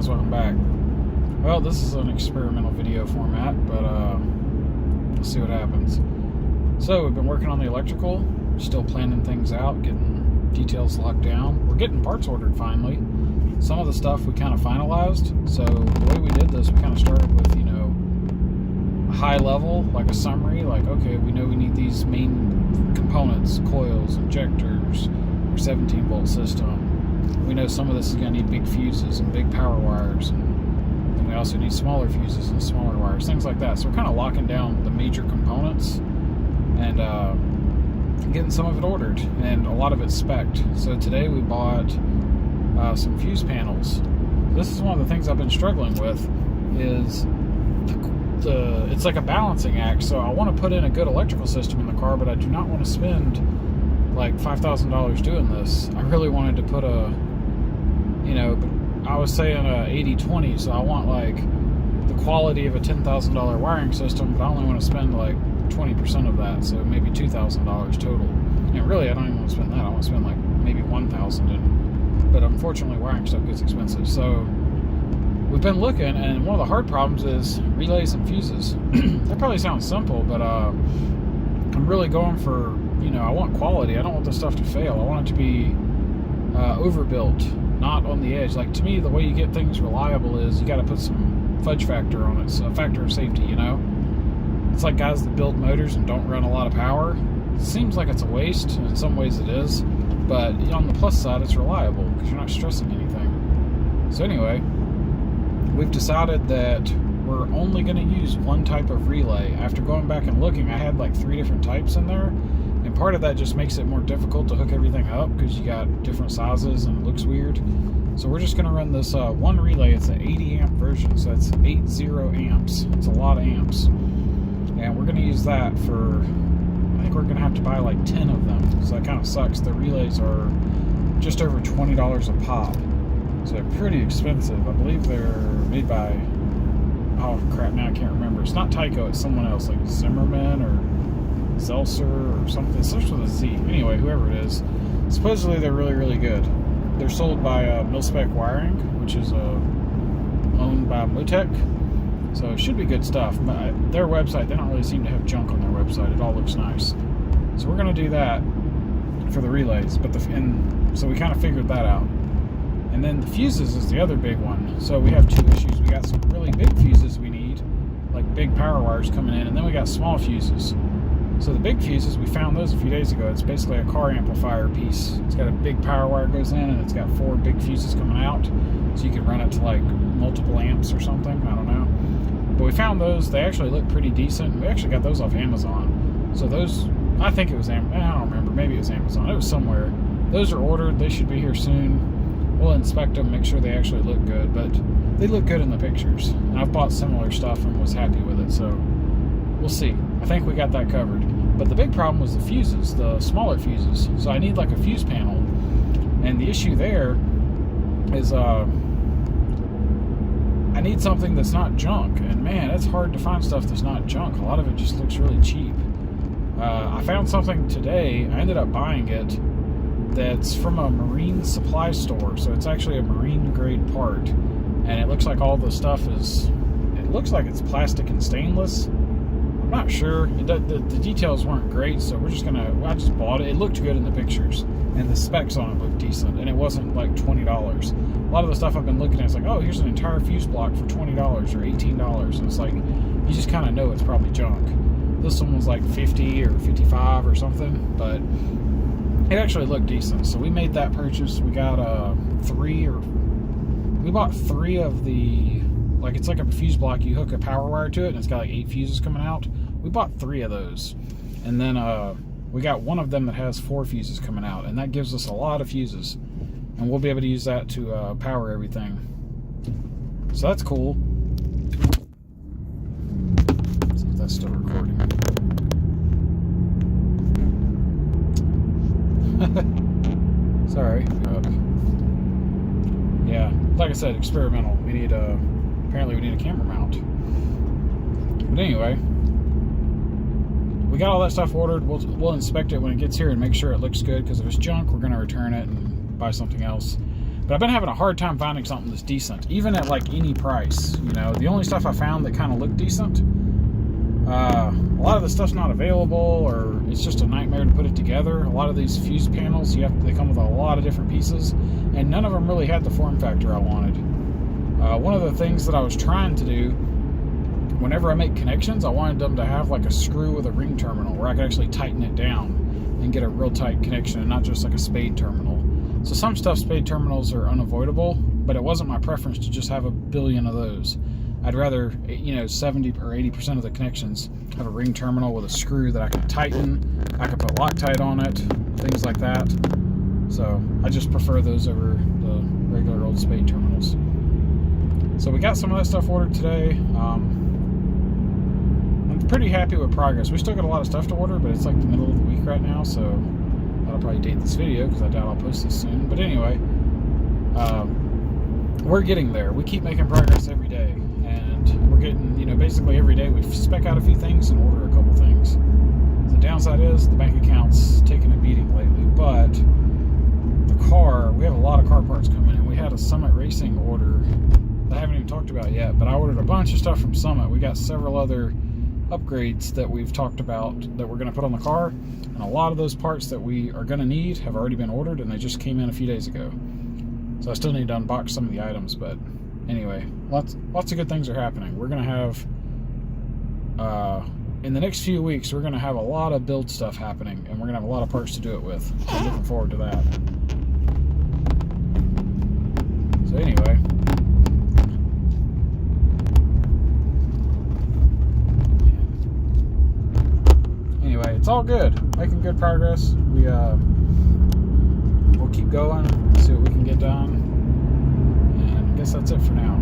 guys, welcome back. Well, this is an experimental video format, but we'll see what happens. So we've been working on the electrical, still planning things out, getting details locked down. We're getting parts ordered finally. Some of the stuff we kind of finalized. So the way we did this, we kind of started with, you know, a high level, like a summary, like, okay, we know we need these main components, coils, injectors, our 17 volt system. We know some of this is going to need big fuses and big power wires, and we also need smaller fuses and smaller wires, things like that. So we're kind of locking down the major components and getting some of it ordered, and a lot of it's spec'd. So today we bought some fuse panels. This is one of the things I've been struggling with, is it's like a balancing act. So I want to put in a good electrical system in the car, but I do not want to spend like $5,000 doing this. I really wanted to put a, you know, I was saying a 80-20, so I want like the quality of a $10,000 wiring system, but I only want to spend like 20% of that, so maybe $2,000 total. And really, I don't even want to spend that. I want to spend like maybe $1,000, but unfortunately, wiring stuff gets expensive. So we've been looking, and one of the hard problems is relays and fuses. That probably sounds simple, but I'm really going for, you know, I want quality. I don't want the stuff to fail. I want it to be overbuilt, not on the edge. Like, to me, the way you get things reliable is you got to put some fudge factor on it, so a factor of safety, you know? It's like guys that build motors and don't run a lot of power. It seems like it's a waste, and in some ways it is, but on the plus side, it's reliable because you're not stressing anything. So anyway, we've decided that we're only going to use one type of relay. After going back and looking, I had like 3 different types in there, and part of that just makes it more difficult to hook everything up because you got different sizes and it looks weird. So we're just going to run this one relay. It's an 80 amp version, so it's 80 amps. It's a lot of amps, and we're going to use that for, I think we're going to have to buy like 10 of them, so that kind of sucks. The relays are just over $20 a pop, so they're pretty expensive. I believe they're made by, oh crap, now I can't remember. It's not Tyco, it's someone else, like Zimmerman or Zelser or something. It starts with a Z. Anyway, whoever it is, supposedly they're really, really good. They're sold by Milspec Wiring, which is owned by Motec, so it should be good stuff. But their website, they don't really seem to have junk on their website. It all looks nice. So we're going to do that for the relays, but so we kind of figured that out. And then the fuses is the other big one. So we have 2 issues. We got some really big fuses we need, like big power wires coming in, and then we got small fuses. So the big fuses, we found those a few days ago. It's basically a car amplifier piece. It's got a big power wire goes in, and it's got 4 big fuses coming out, so you can run it to like multiple amps or something. I don't know. But we found those. They actually look pretty decent. We actually got those off Amazon. So those, I think it was I don't remember. Maybe it was Amazon. It was somewhere. Those are ordered. They should be here soon. We'll inspect them, make sure they actually look good, but they look good in the pictures. And I've bought similar stuff and was happy with it, so we'll see. I think we got that covered. But the big problem was the fuses, the smaller fuses. So I need like a fuse panel. And the issue there is I need something that's not junk. And man, it's hard to find stuff that's not junk. A lot of it just looks really cheap. I found something today. I ended up buying it. That's from a marine supply store. So it's actually a marine grade part. And it looks like all the stuff is, it looks like it's plastic and stainless. I'm not sure. The details weren't great, so we're just gonna, I just bought it. It looked good in the pictures, and the specs on it looked decent, and it wasn't like $20. A lot of the stuff I've been looking at is like, oh, here's an entire fuse block for $20 or $18, and it's like, you just kind of know it's probably junk. This one was like 50 or 55 or something, but it actually looked decent. So we made that purchase. We got we bought 3 of the, like, it's like a fuse block. You hook a power wire to it, and it's got like 8 fuses coming out. We bought 3 of those, and then we got one of them that has 4 fuses coming out, and that gives us a lot of fuses, and we'll be able to use that to power everything. So that's cool. Let's see if that's still recording. Sorry. Yeah, like I said, experimental. We need apparently we need a camera mount. But anyway, we got all that stuff ordered. We'll inspect it when it gets here and make sure it looks good, because if it's junk, we're going to return it and buy something else. But I've been having a hard time finding something that's decent, even at like any price. You know, the only stuff I found that kind of looked decent, a lot of the stuff's not available, or it's just a nightmare to put it together. A lot of these fuse panels, they come with a lot of different pieces, and none of them really had the form factor I wanted. One of the things that I was trying to do, whenever I make connections, I wanted them to have like a screw with a ring terminal where I could actually tighten it down and get a real tight connection, and not just like a spade terminal. So some stuff, spade terminals are unavoidable, but it wasn't my preference to just have a billion of those. I'd rather, 70 or 80% of the connections have a ring terminal with a screw that I can tighten. I can put Loctite on it, things like that. So I just prefer those over the regular old spade terminals. So we got some of that stuff ordered today. I'm pretty happy with progress. We still got a lot of stuff to order, but it's like the middle of the week right now, so I'll probably date this video because I doubt I'll post this soon. But anyway, we're getting there. We keep making progress every day, and we're getting, basically every day we spec out a few things and order a couple things. The downside is the bank account's taken a beating lately, but the car, we have a lot of car parts coming in. We had a Summit Racing order that I haven't even talked about yet, but I ordered a bunch of stuff from Summit. We got several other upgrades that we've talked about that we're going to put on the car, and a lot of those parts that we are going to need have already been ordered, and they just came in a few days ago. So I still need to unbox some of the items, but anyway, lots of good things are happening. We're going to have in the next few weeks, we're going to have a lot of build stuff happening, and we're going to have a lot of parts to do it with. So I'm looking forward to that. So anyway, it's all good. Making good progress. We'll keep going, see what we can get done, and I guess that's it for now.